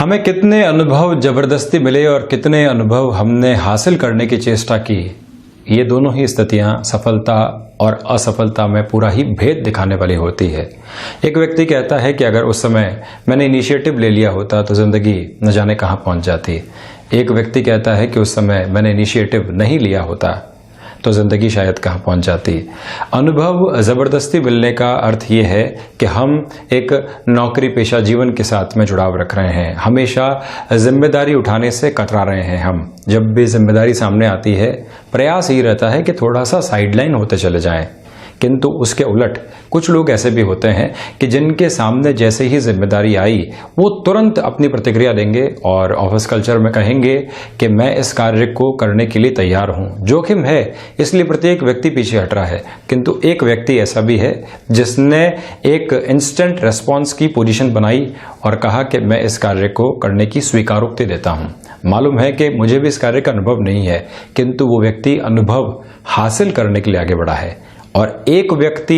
हमें कितने अनुभव जबरदस्ती मिले और कितने अनुभव हमने हासिल करने की चेष्टा की, ये दोनों ही स्थितियां सफलता और असफलता में पूरा ही भेद दिखाने वाली होती है। एक व्यक्ति कहता है कि अगर उस समय मैंने इनिशिएटिव ले लिया होता तो जिंदगी न जाने कहां पहुंच जाती। एक व्यक्ति कहता है कि उस समय मैंने इनिशिएटिव नहीं लिया होता तो जिंदगी शायद कहां पहुंच जाती। अनुभव जबरदस्ती मिलने का अर्थ ये है कि हम एक नौकरी पेशा जीवन के साथ में जुड़ाव रख रहे हैं, हमेशा जिम्मेदारी उठाने से कतरा रहे हैं। हम जब भी जिम्मेदारी सामने आती है प्रयास ही रहता है कि थोड़ा सा साइडलाइन होते चले जाएं, किंतु उसके उलट कुछ लोग ऐसे भी होते हैं कि जिनके सामने जैसे ही जिम्मेदारी आई वो तुरंत अपनी प्रतिक्रिया देंगे और ऑफिस कल्चर में कहेंगे कि मैं इस कार्य को करने के लिए तैयार हूं। जोखिम है इसलिए प्रत्येक व्यक्ति पीछे हट रहा है, किंतु एक व्यक्ति ऐसा भी है जिसने एक इंस्टेंट रेस्पॉन्स की पोजीशन बनाई और कहा कि मैं इस कार्य को करने की स्वीकारोक्ति देता हूं। मालूम है कि मुझे भी इस कार्य का अनुभव नहीं है, किंतु वो व्यक्ति अनुभव हासिल करने के लिए आगे बढ़ा है। और एक व्यक्ति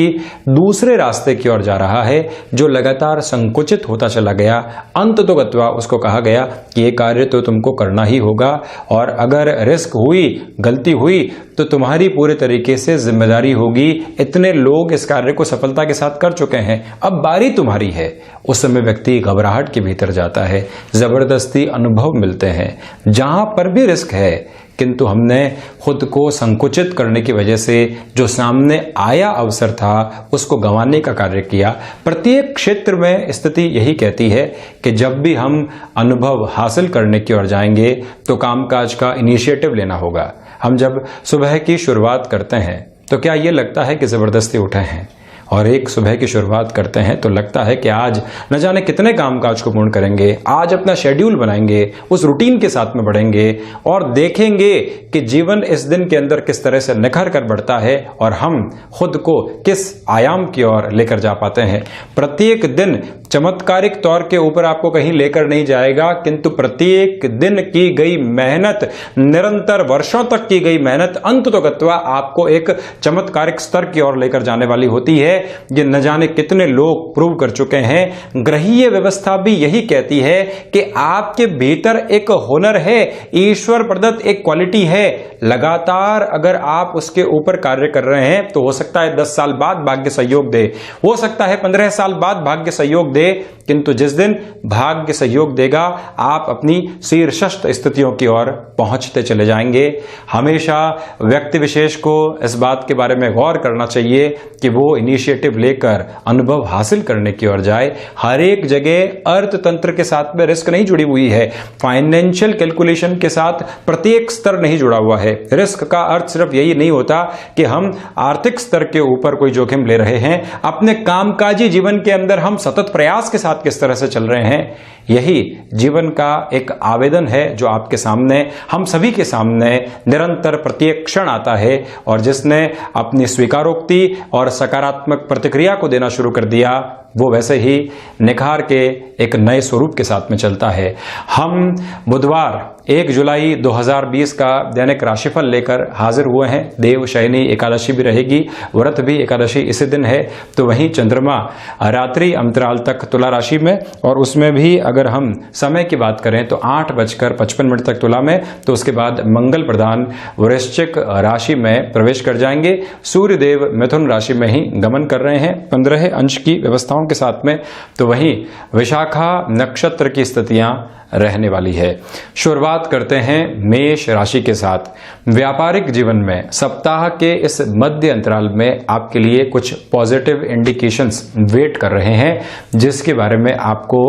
दूसरे रास्ते की ओर जा रहा है जो लगातार संकुचित होता चला गया। अंततोगत्वा उसको कहा गया कि ये कार्य तो तुमको करना ही होगा और अगर रिस्क हुई, गलती हुई तो तुम्हारी पूरे तरीके से जिम्मेदारी होगी। इतने लोग इस कार्य को सफलता के साथ कर चुके हैं, अब बारी तुम्हारी है। उस समय व्यक्ति घबराहट के भीतर जाता है, जबरदस्ती अनुभव मिलते हैं जहां पर भी रिस्क है, किंतु हमने खुद को संकुचित करने की वजह से जो सामने आया अवसर था उसको गंवाने का कार्य किया। प्रत्येक क्षेत्र में स्थिति यही कहती है कि जब भी हम अनुभव हासिल करने की ओर जाएंगे तो कामकाज का इनिशिएटिव लेना होगा। हम जब सुबह की शुरुआत करते हैं तो क्या ये लगता है कि जबरदस्ती उठे हैं, और एक सुबह की शुरुआत करते हैं तो लगता है कि आज न जाने कितने कामकाज को पूर्ण करेंगे, आज अपना शेड्यूल बनाएंगे, उस रूटीन के साथ में बढ़ेंगे और देखेंगे कि जीवन इस दिन के अंदर किस तरह से निखर कर बढ़ता है और हम खुद को किस आयाम की ओर लेकर जा पाते हैं। प्रत्येक दिन चमत्कारिक तौर के ऊपर आपको कहीं लेकर नहीं जाएगा, किंतु प्रत्येक दिन की गई मेहनत, निरंतर वर्षों तक की गई मेहनत अंततोगत्वा आपको एक चमत्कारिक स्तर की ओर लेकर जाने वाली होती है। ये न जाने कितने लोग प्रूव कर चुके हैं। ग्रहीय व्यवस्था भी यही कहती है कि आपके भीतर एक हुनर है, ईश्वर प्रदत्त एक क्वालिटी है। लगातार अगर आप उसके ऊपर कार्य कर रहे हैं तो हो सकता है 10 साल बाद भाग्य सहयोग दे, हो सकता है 15 साल बाद भाग्य सहयोग दे, किंतु जिस दिन भाग्य सहयोग देगा आप अपनी शीर्षस्थ स्थितियों की ओर पहुंचते चले जाएंगे। हमेशा व्यक्ति विशेष को इस बात के बारे में गौर करना चाहिए कि वो इनिशिएटिव लेकर अनुभव हासिल करने की ओर जाए। हर एक जगह अर्थतंत्र के साथ में रिस्क नहीं जुड़ी हुई है, फाइनेंशियल कैलकुलेशन के साथ प्रत्येक स्तर नहीं जुड़ा हुआ है। रिस्क का अर्थ सिर्फ यही नहीं होता कि हम आर्थिक स्तर के ऊपर कोई जोखिम ले रहे हैं, अपने कामकाजी जीवन के अंदर हम सतत प्रयास के साथ किस तरह से चल रहे हैं। यही जीवन का एक आवेदन है जो आपके सामने, हम सभी के सामने निरंतर प्रत्येक क्षण आता है, और जिसने अपनी स्वीकारोक्ति और सकारात्मक प्रतिक्रिया को देना शुरू कर दिया वो वैसे ही निखार के एक नए स्वरूप के साथ में चलता है। हम बुधवार 1 जुलाई 2020 का दैनिक राशिफल लेकर हाजिर हुए हैं। देव शयनी एकादशी भी रहेगी, व्रत भी एकादशी इसी दिन है। तो वहीं चंद्रमा रात्रि अंतराल तक तुला राशि में, और उसमें भी अगर हम समय की बात करें तो 8:55 तक तुला में, तो उसके बाद मंगल प्रधान वृश्चिक राशि में प्रवेश कर जाएंगे। सूर्य देव मिथुन राशि में ही गमन कर रहे हैं 15 अंश की व्यवस्थाओं के साथ में। तो वहीं विशाखा नक्षत्र की स्थितियां रहने वाली है। शुरुआत करते हैं मेष राशि के साथ। व्यापारिक जीवन में सप्ताह के इस मध्य अंतराल में आपके लिए कुछ पॉजिटिव इंडिकेशंस वेट कर रहे हैं, जिसके बारे में आपको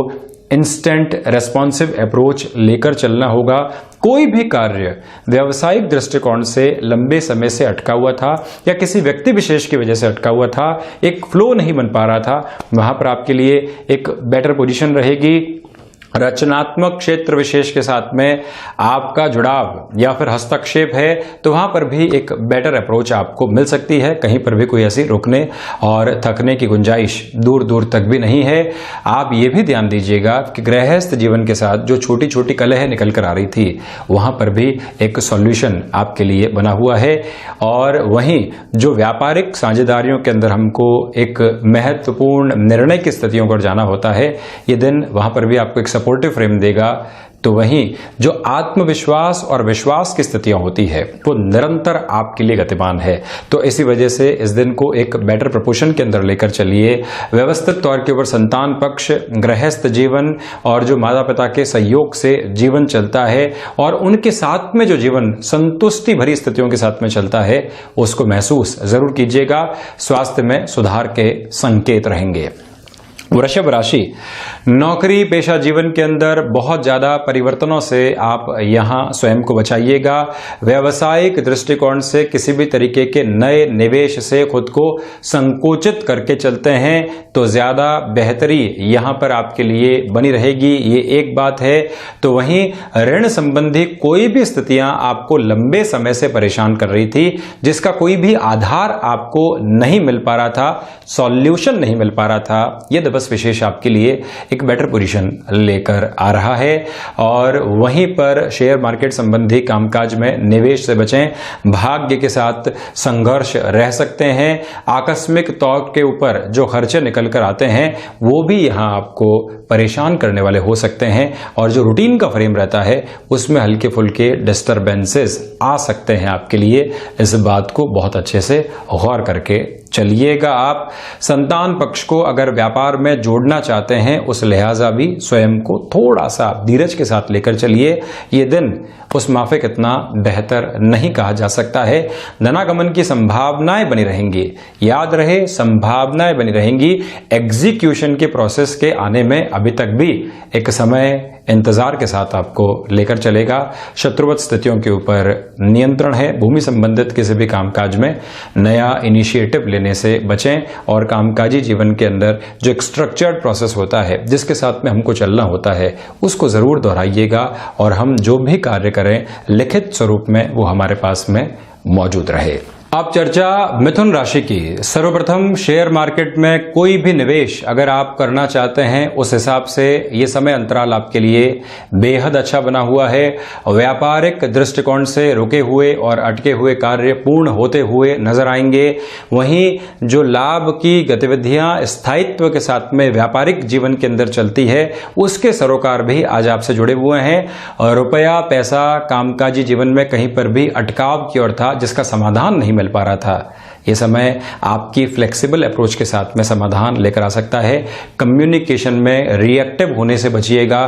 इंस्टेंट रेस्पॉन्सिव अप्रोच लेकर चलना होगा। कोई भी कार्य व्यावसायिक दृष्टिकोण से लंबे समय से अटका हुआ था या किसी व्यक्ति विशेष की वजह से अटका हुआ था, एक फ्लो नहीं बन पा रहा था, वहां पर आपके लिए एक बेटर पोजीशन रहेगी। रचनात्मक क्षेत्र विशेष के साथ में आपका जुड़ाव या फिर हस्तक्षेप है तो वहां पर भी एक बेटर अप्रोच आपको मिल सकती है। कहीं पर भी कोई ऐसी रुकने और थकने की गुंजाइश दूर दूर तक भी नहीं है। आप ये भी ध्यान दीजिएगा कि गृहस्थ जीवन के साथ जो छोटी छोटी कलह निकल कर आ रही थी वहां पर भी एक सॉल्यूशन आपके लिए बना हुआ है। और वहीं जो व्यापारिक साझेदारियों के अंदर हमको एक महत्वपूर्ण निर्णय की स्थितियों पर जाना होता है, ये दिन वहां पर भी आपको एक सपोर्टिव फ्रेम देगा, तो वहीं जो आत्मविश्वास और विश्वास की स्थितियां होती है वो निरंतर आपके लिए गतिमान है। तो इसी वजह से इस दिन को एक बेटर प्रपोर्शन के अंदर लेकर चलिए। व्यवस्थित तौर के ऊपर संतान पक्ष, गृहस्थ जीवन और जो माता पिता के सहयोग से जीवन चलता है और उनके साथ में जो जीवन संतुष्टि भरी स्थितियों के साथ में चलता है उसको महसूस जरूर कीजिएगा। स्वास्थ्य में सुधार के संकेत रहेंगे। वृषभ राशि, नौकरी पेशा जीवन के अंदर बहुत ज्यादा परिवर्तनों से आप यहां स्वयं को बचाइएगा। व्यवसायिक दृष्टिकोण से किसी भी तरीके के नए निवेश से खुद को संकोचित करके चलते हैं तो ज्यादा बेहतरी यहां पर आपके लिए बनी रहेगी, ये एक बात है। तो वहीं ऋण संबंधी कोई भी स्थितियां आपको लंबे समय से परेशान कर रही थी, जिसका कोई भी आधार आपको नहीं मिल पा रहा था, सॉल्यूशन नहीं मिल पा रहा था, ये दिवस विशेष आपके लिए एक बेटर पोजीशन लेकर आ रहा है। और वहीं पर शेयर मार्केट संबंधी कामकाज में निवेश से बचें। भाग्य के साथ संघर्ष रह सकते हैं। आकस्मिक तौर के ऊपर जो खर्चे निकल कर आते हैं वो भी यहां आपको परेशान करने वाले हो सकते हैं और जो रूटीन का फ्रेम रहता है उसमें हल्के फुल्के डिस्टरबेंसेस आ सकते हैं आपके लिए। इस बात को बहुत अच्छे से गौर करके चलिएगा। आप संतान पक्ष को अगर व्यापार में जोड़ना चाहते हैं उस लिहाजा भी स्वयं को थोड़ा सा धीरज के साथ लेकर चलिए। ये दिन उस माफिक इतना बेहतर नहीं कहा जा सकता है। धनागमन की संभावनाएं बनी रहेंगी। याद रहे, संभावनाएं बनी रहेंगी। एग्जीक्यूशन के प्रोसेस के आने में अभी तक भी एक समय इंतजार के साथ आपको लेकर चलेगा। शत्रुवत स्थितियों के ऊपर नियंत्रण है। भूमि संबंधित किसी भी कामकाज में नया इनिशिएटिव लेने से बचें और कामकाजी जीवन के अंदर जो एक स्ट्रक्चर्ड प्रोसेस होता है जिसके साथ में हमको चलना होता है उसको जरूर दोहराइएगा और हम जो भी कार्य करें लिखित स्वरूप में वो हमारे पास में मौजूद रहे। अब चर्चा मिथुन राशि की। सर्वप्रथम शेयर मार्केट में कोई भी निवेश अगर आप करना चाहते हैं उस हिसाब से ये समय अंतराल आपके लिए बेहद अच्छा बना हुआ है। व्यापारिक दृष्टिकोण से रुके हुए और अटके हुए कार्य पूर्ण होते हुए नजर आएंगे। वहीं जो लाभ की गतिविधियां स्थायित्व के साथ में व्यापारिक जीवन के अंदर चलती है उसके सरोकार भी आज आपसे जुड़े हुए हैं। और रुपया पैसा कामकाजी जीवन में कहीं पर भी अटकाव की ओर था जिसका समाधान नहीं मिल पा रहा था, ये समय आपकी फ्लेक्सिबल अप्रोच के साथ में समाधान लेकर आ सकता है। कम्युनिकेशन में रिएक्टिव होने से बचिएगा।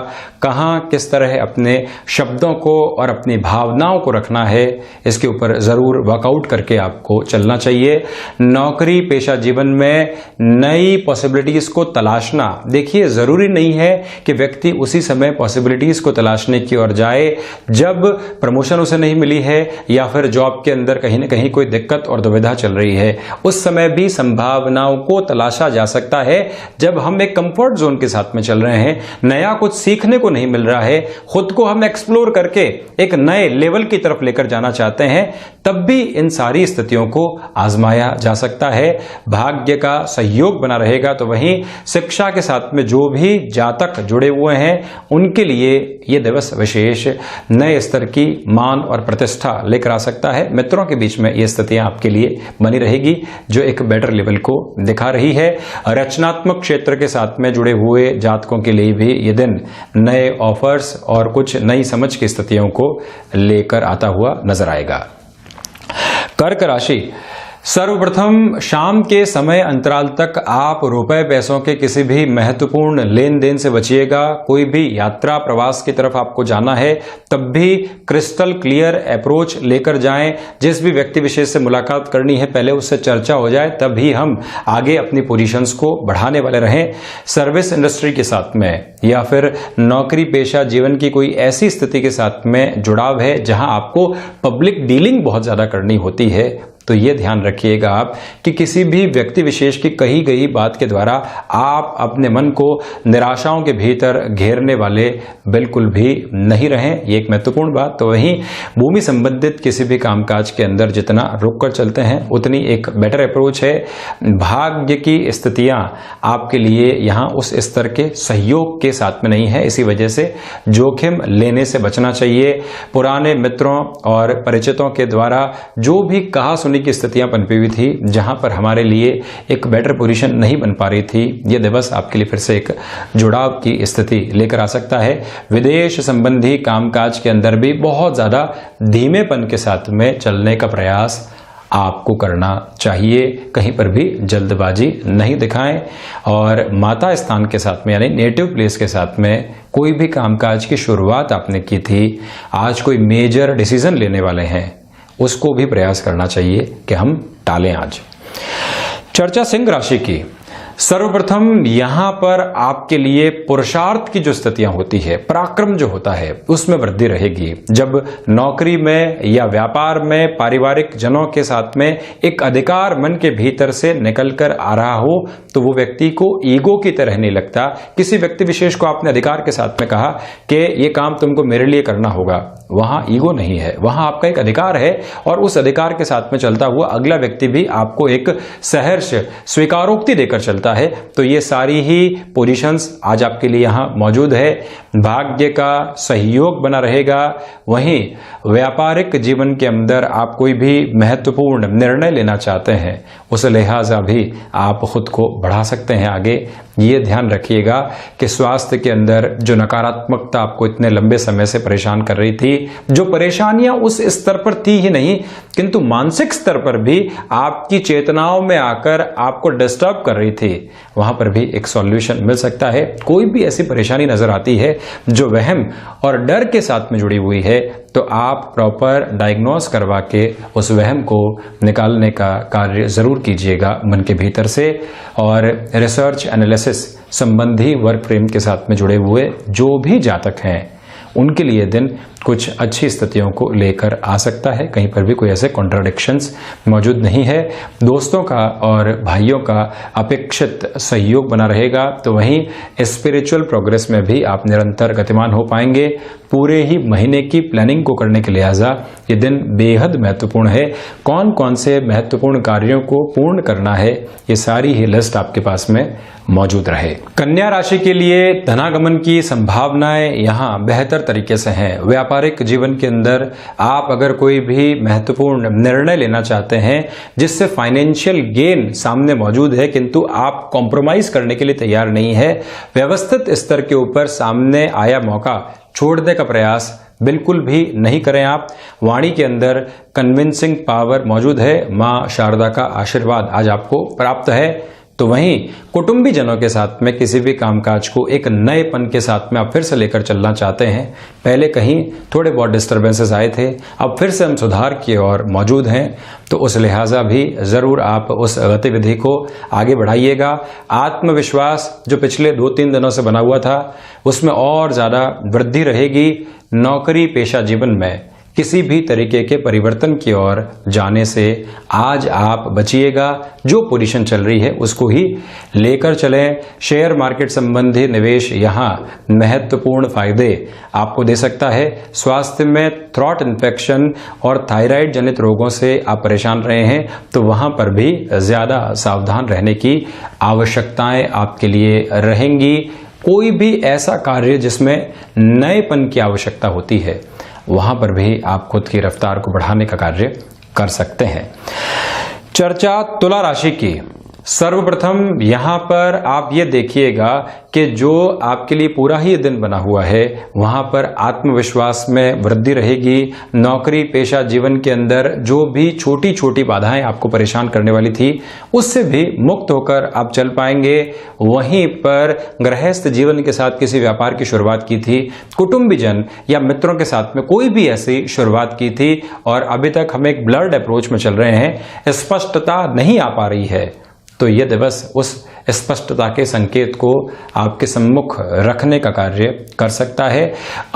कहाँ किस तरह अपने शब्दों को और अपनी भावनाओं को रखना है इसके ऊपर जरूर वर्कआउट करके आपको चलना चाहिए। नौकरी पेशा जीवन में नई पॉसिबिलिटीज को तलाशना, देखिए जरूरी नहीं है कि व्यक्ति उसी समय पॉसिबिलिटीज को तलाशने की ओर जाए जब प्रमोशन उसे नहीं मिली है या फिर जॉब के अंदर कहीं ना कहीं कोई दिक्कत और दुविधा चल रही है। उस समय भी संभावनाओं को तलाशा जा सकता है जब हम एक कंफर्ट जोन के साथ में चल रहे हैं, नया कुछ सीखने को नहीं मिल रहा है, खुद को हम एक्सप्लोर करके एक नए लेवल की तरफ लेकर जाना चाहते हैं, तब भी इन सारी स्थितियों को आजमाया जा सकता है। भाग्य का सहयोग बना रहेगा। तो वहीं शिक्षा के साथ में जो भी जातक जुड़े हुए हैं उनके लिए यह दिवस विशेष नए स्तर की मान और प्रतिष्ठा लेकर आ सकता है। मित्रों के बीच में यह स्थितियां आपके लिए बनी रहेगी जो एक बेटर लेवल को दिखा रही है। रचनात्मक क्षेत्र के साथ में जुड़े हुए जातकों के लिए भी यह दिन नए ऑफर्स और कुछ नई समझ की स्थितियों को लेकर आता हुआ नजर आएगा। कर्क राशि, सर्वप्रथम शाम के समय अंतराल तक आप रुपए पैसों के किसी भी महत्वपूर्ण लेन देन से बचिएगा। कोई भी यात्रा प्रवास की तरफ आपको जाना है तब भी क्रिस्टल क्लियर अप्रोच लेकर जाएं। जिस भी व्यक्ति विशेष से मुलाकात करनी है पहले उससे चर्चा हो जाए, तभी हम आगे अपनी पोजीशंस को बढ़ाने वाले रहें। सर्विस इंडस्ट्री के साथ में या फिर नौकरी पेशा जीवन की कोई ऐसी स्थिति के साथ में जुड़ाव है जहां आपको पब्लिक डीलिंग बहुत ज्यादा करनी होती है, तो यह ध्यान रखिएगा आप कि किसी भी व्यक्ति विशेष की कही गई बात के द्वारा आप अपने मन को निराशाओं के भीतर घेरने वाले बिल्कुल भी नहीं रहें, ये एक महत्वपूर्ण बात। तो वहीं भूमि संबंधित किसी भी कामकाज के अंदर जितना रुक कर चलते हैं उतनी एक बेटर अप्रोच है। भाग्य की स्थितियां आपके लिए यहां उस स्तर के सहयोग के साथ में नहीं है, इसी वजह से जोखिम लेने से बचना चाहिए। पुराने मित्रों और परिचितों के द्वारा जो भी कहा सुनी करने की स्थितियां पनपी हुई थी, जहां पर हमारे लिए एक बेटर पोजीशन नहीं बन पा रही थी, ये दिवस आपके लिए फिर से एक जुड़ाव की स्थिति लेकर आ सकता है। विदेश संबंधी कामकाज के अंदर भी बहुत ज्यादा धीमेपन के साथ में चलने का प्रयास आपको करना चाहिए, कहीं पर भी जल्दबाजी नहीं दिखाएं। और माता स्थान के साथ में यानी नेटिव प्लेस के साथ में कोई भी कामकाज की शुरुआत आपने की थी, आज कोई मेजर डिसीजन लेने वाले हैं, उसको भी प्रयास करना चाहिए कि हम टालें आज। चर्चा सिंह राशि की। सर्वप्रथम यहां पर आपके लिए पुरुषार्थ की जो स्थितियां होती है, पराक्रम जो होता है, उसमें वृद्धि रहेगी। जब नौकरी में या व्यापार में पारिवारिक जनों के साथ में एक अधिकार मन के भीतर से निकल कर आ रहा हो, तो वो व्यक्ति को ईगो की तरह नहीं लगता। किसी व्यक्ति विशेष को आपने अधिकार के साथ में कहा कि ये काम तुमको मेरे लिए करना होगा, वहां ईगो नहीं है, वहां आपका एक अधिकार है और उस अधिकार के साथ में चलता हुआ अगला व्यक्ति भी आपको एक सहर्ष स्वीकारोक्ति देकर चलता है। तो ये सारी ही पोजीशंस आज आपके लिए यहां मौजूद है। भाग्य का सहयोग बना रहेगा। वहीं व्यापारिक जीवन के अंदर आप कोई भी महत्वपूर्ण निर्णय लेना चाहते हैं, उस लिहाजा भी आप खुद को बढ़ा सकते हैं आगे। ये ध्यान रखिएगा कि स्वास्थ्य के अंदर जो नकारात्मकता आपको इतने लंबे समय से परेशान कर रही थी, जो परेशानियां उस स्तर पर थी ही नहीं किंतु मानसिक स्तर पर भी आपकी चेतनाओं में आकर आपको डिस्टर्ब कर रही थी, वहां पर भी एक सॉल्यूशन मिल सकता है। कोई भी ऐसी परेशानी नजर आती है जो वहम और डर के साथ में जुड़ी हुई है, तो आप प्रॉपर डायग्नोस करवा के उस वहम को निकालने का कार्य जरूर कीजिएगा मन के भीतर से। और रिसर्च एनालिसिस संबंधी वर्क फ्रेम के साथ में जुड़े हुए जो भी जातक हैं, उनके लिए दिन कुछ अच्छी स्थितियों को लेकर आ सकता है। कहीं पर भी कोई ऐसे कॉन्ट्राडिक्शंस मौजूद नहीं है। दोस्तों का और भाइयों का अपेक्षित सहयोग बना रहेगा। तो वहीं स्पिरिचुअल प्रोग्रेस में भी आप निरंतर गतिमान हो पाएंगे। पूरे ही महीने की प्लानिंग को करने के लिहाजा ये दिन बेहद महत्वपूर्ण है। कौन कौन से महत्वपूर्ण कार्यों को पूर्ण करना है, ये सारी ही लिस्ट आपके पास में मौजूद रहे। कन्या राशि के लिए धनागमन की संभावनाएं यहां बेहतर तरीके से हैं। व्यापारिक जीवन के अंदर आप अगर कोई भी महत्वपूर्ण निर्णय लेना चाहते हैं जिससे फाइनेंशियल गेन सामने मौजूद है, किंतु आप कॉम्प्रोमाइज करने के लिए तैयार नहीं है, व्यवस्थित स्तर के ऊपर सामने आया मौका छोड़ने का प्रयास बिल्कुल भी नहीं करें आप। वाणी के अंदर कन्विंसिंग पावर मौजूद है। मां शारदा का आशीर्वाद आज आपको प्राप्त है। तो वहीं कुटुंबी जनों के साथ में किसी भी कामकाज को एक नएपन के साथ में आप फिर से लेकर चलना चाहते हैं। पहले कहीं थोड़े बहुत डिस्टर्बेंसेस आए थे, अब फिर से हम सुधार की ओर मौजूद हैं। तो उस लिहाजा भी जरूर आप उस गतिविधि को आगे बढ़ाइएगा। आत्मविश्वास जो पिछले 2-3 दिनों से बना हुआ था, उसमें और ज्यादा वृद्धि रहेगी। नौकरी पेशा जीवन में किसी भी तरीके के परिवर्तन की ओर जाने से आज आप बचिएगा। जो पोजीशन चल रही है उसको ही लेकर चलें। शेयर मार्केट संबंधी निवेश यहां महत्वपूर्ण फायदे आपको दे सकता है। स्वास्थ्य में थ्रोट इन्फेक्शन और थायराइड जनित रोगों से आप परेशान रहे हैं, तो वहां पर भी ज्यादा सावधान रहने की आवश्यकताएं आपके लिए रहेंगी। कोई भी ऐसा कार्य जिसमें नएपन की आवश्यकता होती है, वहां पर भी आप खुद की रफ्तार को बढ़ाने का कार्य कर सकते हैं। चर्चा तुला राशि की। सर्वप्रथम यहां पर आप ये देखिएगा कि जो आपके लिए पूरा ही दिन बना हुआ है, वहां पर आत्मविश्वास में वृद्धि रहेगी। नौकरी पेशा जीवन के अंदर जो भी छोटी छोटी बाधाएं आपको परेशान करने वाली थी, उससे भी मुक्त होकर आप चल पाएंगे। वहीं पर गृहस्थ जीवन के साथ किसी व्यापार की शुरुआत की थी, कुटुंबीजन या मित्रों के साथ में कोई भी ऐसी शुरुआत की थी और अभी तक हम एक ब्लर्ड अप्रोच में चल रहे हैं, स्पष्टता नहीं आ पा रही है, तो यह दिवस उस स्पष्टता के संकेत को आपके सम्मुख रखने का कार्य कर सकता है।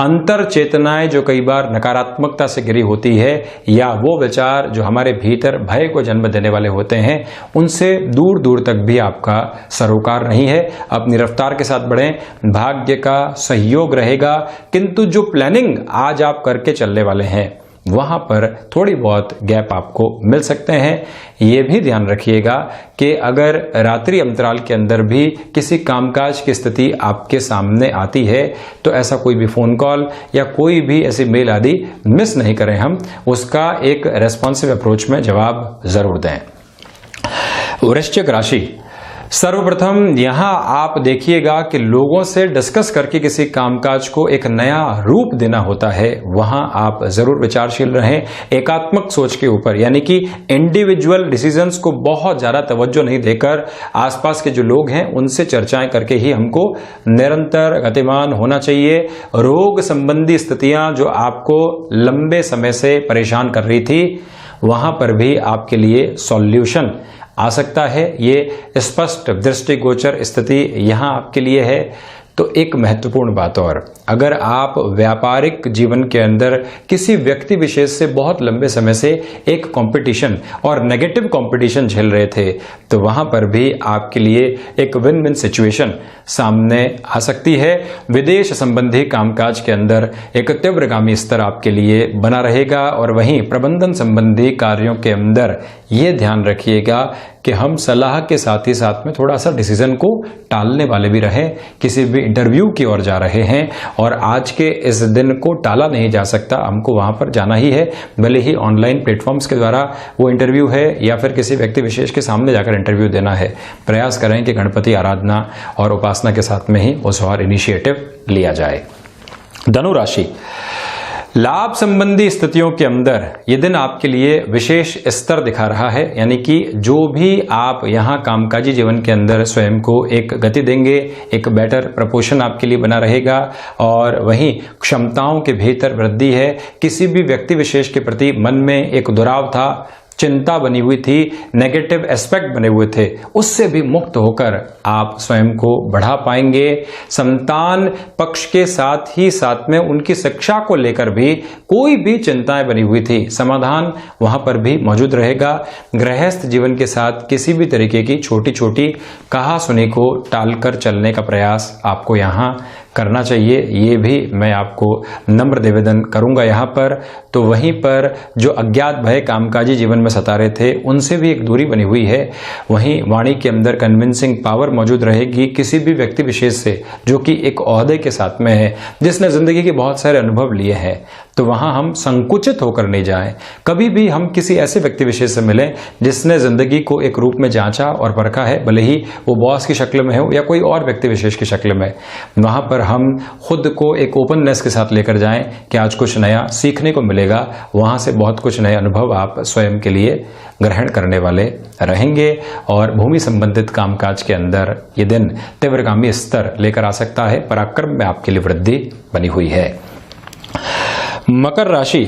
अंतर चेतनाएं जो कई बार नकारात्मकता से घिरी होती है, या वो विचार जो हमारे भीतर भय को जन्म देने वाले होते हैं, उनसे दूर दूर तक भी आपका सरोकार नहीं है। अपनी रफ्तार के साथ बढ़ें। भाग्य का सहयोग रहेगा, किंतु जो प्लानिंग आज आप करके चलने वाले हैं वहां पर थोड़ी बहुत गैप आपको मिल सकते हैं। ये भी ध्यान रखिएगा कि अगर रात्रि अंतराल के अंदर भी किसी कामकाज की स्थिति आपके सामने आती है तो ऐसा कोई भी फोन कॉल या कोई भी ऐसी मेल आदि मिस नहीं करें, हम उसका एक रेस्पॉन्सिव अप्रोच में जवाब जरूर दें। वृश्चिक राशि, सर्वप्रथम यहां आप देखिएगा कि लोगों से डिस्कस करके किसी कामकाज को एक नया रूप देना होता है, वहां आप जरूर विचारशील रहें एकात्मक सोच के ऊपर, यानी कि इंडिविजुअल डिसीजंस को बहुत ज्यादा तवज्जो नहीं देकर आसपास के जो लोग हैं उनसे चर्चाएं करके ही हमको निरंतर गतिमान होना चाहिए। रोग संबंधी स्थितियां जो आपको लंबे समय से परेशान कर रही थी, वहां पर भी आपके लिए सॉल्यूशन आ सकता है। ये स्पष्ट दृष्टिगोचर स्थिति यहां आपके लिए है। तो एक महत्वपूर्ण बात और, अगर आप व्यापारिक जीवन के अंदर किसी व्यक्ति विशेष से बहुत लंबे समय से एक कंपटीशन और नेगेटिव कंपटीशन झेल रहे थे, तो वहां पर भी आपके लिए एक विन विन सिचुएशन सामने आ सकती है। विदेश संबंधी कामकाज के अंदर एक तीव्रगामी स्तर आपके लिए बना रहेगा और वहीं प्रबंधन संबंधी कार्यों के अंदर ये ध्यान रखिएगा कि हम सलाह के साथ ही साथ में थोड़ा सा डिसीजन को टालने वाले भी रहें। किसी भी इंटरव्यू की ओर जा रहे हैं और आज के इस दिन को टाला नहीं जा सकता, हमको वहां पर जाना ही है, भले ही ऑनलाइन प्लेटफॉर्म्स के द्वारा वो इंटरव्यू है या फिर किसी व्यक्ति विशेष के सामने जाकर इंटरव्यू देना है। प्रयास करें कि गणपति आराधना और उपासना के साथ में ही उस और इनिशिएटिव लिया जाए। धनु राशि, लाभ संबंधी स्थितियों के अंदर ये दिन आपके लिए विशेष स्तर दिखा रहा है, यानी कि जो भी आप यहां कामकाजी जीवन के अंदर स्वयं को एक गति देंगे, एक बेटर प्रपोर्शन आपके लिए बना रहेगा और वहीं क्षमताओं के भीतर वृद्धि है। किसी भी व्यक्ति विशेष के प्रति मन में एक दुराव था, चिंता बनी हुई थी, नेगेटिव एस्पेक्ट बने हुए थे, उससे भी मुक्त होकर आप स्वयं को बढ़ा पाएंगे। संतान पक्ष के साथ ही साथ में उनकी शिक्षा को लेकर भी कोई भी चिंताएं बनी हुई थी, समाधान वहां पर भी मौजूद रहेगा। गृहस्थ जीवन के साथ किसी भी तरीके की छोटी छोटी कहा सुनी को टालकर चलने का प्रयास आपको यहां करना चाहिए, ये भी मैं आपको नम्र निवेदन करूंगा यहाँ पर। तो वहीं पर जो अज्ञात भय कामकाजी जीवन में सता रहे थे, उनसे भी एक दूरी बनी हुई है। वहीं वाणी के अंदर कन्विंसिंग पावर मौजूद रहेगी किसी भी व्यक्ति विशेष से जो कि एक ओहदे के साथ में है, जिसने जिंदगी के बहुत सारे अनुभव लिए हैं। तो वहां हम संकुचित होकर नहीं जाएं। कभी भी हम किसी ऐसे व्यक्ति विशेष से मिलें जिसने जिंदगी को एक रूप में जांचा और परखा है, भले ही वो बॉस की शक्ल में हो या कोई और व्यक्ति विशेष की शक्ल में। वहां पर हम खुद को एक ओपननेस के साथ लेकर जाएं कि आज कुछ नया सीखने को मिलेगा, वहां से बहुत कुछ नए अनुभव आप स्वयं के लिए ग्रहण करने वाले रहेंगे। और भूमि संबंधित कामकाज के अंदर ये दिन तीव्रगामी स्तर लेकर आ सकता है, पराक्रम में आपके लिए वृद्धि बनी हुई है। मकर राशि,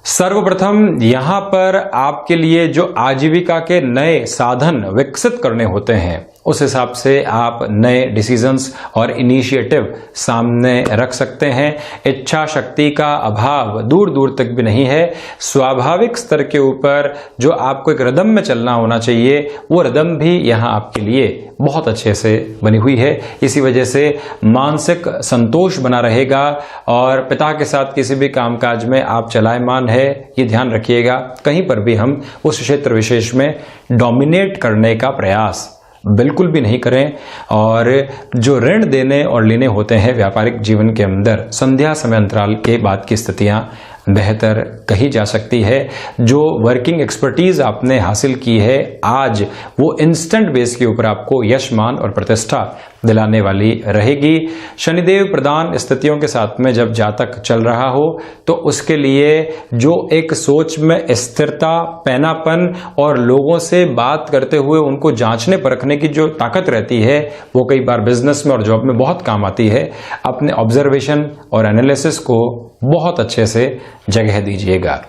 सर्वप्रथम यहां पर आपके लिए जो आजीविका के नए साधन विकसित करने होते हैं, उस हिसाब से आप नए डिसीजंस और इनिशिएटिव सामने रख सकते हैं। इच्छा शक्ति का अभाव दूर दूर तक भी नहीं है। स्वाभाविक स्तर के ऊपर जो आपको एक रिदम में चलना होना चाहिए, वो रिदम भी यहां आपके लिए बहुत अच्छे से बनी हुई है। इसी वजह से मानसिक संतोष बना रहेगा और पिता के साथ किसी भी कामकाज में आप चलायमान है, ये ध्यान रखिएगा। कहीं पर भी हम उस क्षेत्र विशेष में डोमिनेट करने का प्रयास बिल्कुल भी नहीं करें। और जो ऋण देने और लेने होते हैं व्यापारिक जीवन के अंदर, संध्या समय अंतराल के बाद की स्थितियां बेहतर कही जा सकती है। जो वर्किंग एक्सपर्टीज आपने हासिल की है, आज वो इंस्टेंट बेस के ऊपर आपको यश मान और प्रतिष्ठा दिलाने वाली रहेगी। शनिदेव प्रदान स्थितियों के साथ में जब जातक चल रहा हो, तो उसके लिए जो एक सोच में स्थिरता, पैनापन और लोगों से बात करते हुए उनको जांचने परखने की जो ताकत रहती है, वो कई बार बिजनेस में और जॉब में बहुत काम आती है। अपने ऑब्जर्वेशन और एनालिसिस को बहुत अच्छे से जगह दीजिएगा।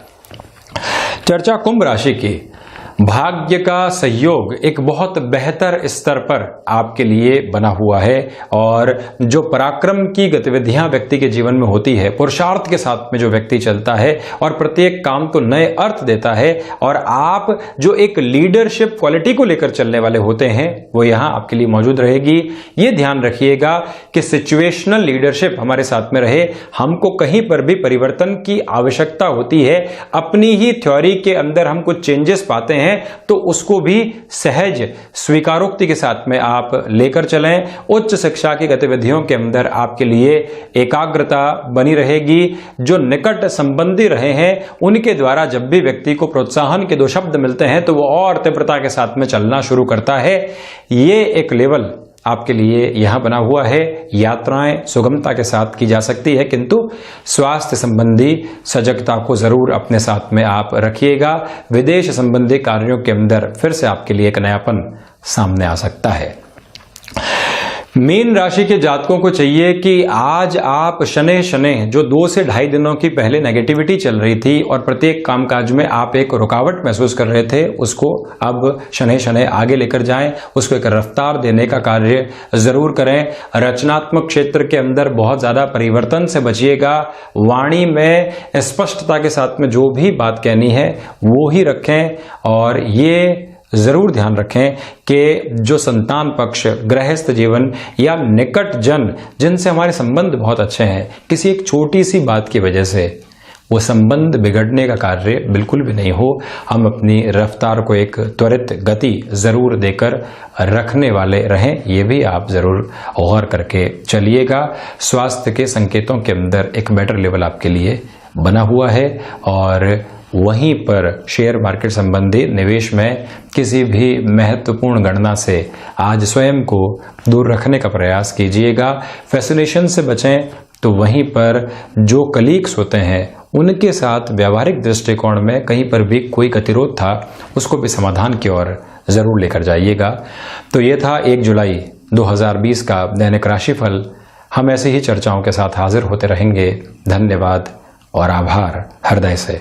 चर्चा कुंभ राशि की। भाग्य का सहयोग एक बहुत बेहतर स्तर पर आपके लिए बना हुआ है और जो पराक्रम की गतिविधियां व्यक्ति के जीवन में होती है, पुरुषार्थ के साथ में जो व्यक्ति चलता है और प्रत्येक काम को नए अर्थ देता है और आप जो एक लीडरशिप क्वालिटी को लेकर चलने वाले होते हैं वो यहां आपके लिए मौजूद रहेगी। ये ध्यान रखिएगा कि सिचुएशनल लीडरशिप हमारे साथ में रहे। हमको कहीं पर भी परिवर्तन की आवश्यकता होती है, अपनी ही थ्योरी के अंदर हम कुछ चेंजेस पाते हैं तो उसको भी सहज स्वीकारोक्ति के साथ में आप लेकर चलें। उच्च शिक्षा की गतिविधियों के अंदर आपके लिए एकाग्रता बनी रहेगी। जो निकट संबंधी रहे हैं उनके द्वारा जब भी व्यक्ति को प्रोत्साहन के दो शब्द मिलते हैं तो वो और तीव्रता के साथ में चलना शुरू करता है। ये एक लेवल आपके लिए यहां बना हुआ है। यात्राएं सुगमता के साथ की जा सकती है, किंतु स्वास्थ्य संबंधी सजगता को जरूर अपने साथ में आप रखिएगा। विदेश संबंधी कार्यों के अंदर फिर से आपके लिए एक नयापन सामने आ सकता है। मीन राशि के जातकों को चाहिए कि आज आप शनै शनै जो 2 से ढाई दिनों की पहले नेगेटिविटी चल रही थी और प्रत्येक कामकाज में आप एक रुकावट महसूस कर रहे थे, उसको अब शनै शनै आगे लेकर जाएं, उसको एक रफ्तार देने का कार्य जरूर करें। रचनात्मक क्षेत्र के अंदर बहुत ज्यादा परिवर्तन से बचिएगा। वाणी में स्पष्टता के साथ में जो भी बात कहनी है वो ही रखें और ये जरूर ध्यान रखें कि जो संतान पक्ष, गृहस्थ जीवन या निकट जन जिनसे हमारे संबंध बहुत अच्छे हैं, किसी एक छोटी सी बात की वजह से वो संबंध बिगड़ने का कार्य बिल्कुल भी नहीं हो। हम अपनी रफ्तार को एक त्वरित गति जरूर देकर रखने वाले रहें, ये भी आप जरूर गौर करके चलिएगा। स्वास्थ्य के संकेतों के अंदर एक बेटर लेवल आपके लिए बना हुआ है और वहीं पर शेयर मार्केट संबंधी निवेश में किसी भी महत्वपूर्ण गणना से आज स्वयं को दूर रखने का प्रयास कीजिएगा। फैसिनेशन से बचें। तो वहीं पर जो कलीग्स होते हैं उनके साथ व्यावहारिक दृष्टिकोण में कहीं पर भी कोई गतिरोध था उसको भी समाधान की ओर जरूर लेकर जाइएगा। तो ये था 1 जुलाई 2020 का दैनिक राशिफल। हम ऐसे ही चर्चाओं के साथ हाजिर होते रहेंगे। धन्यवाद और आभार हृदय से।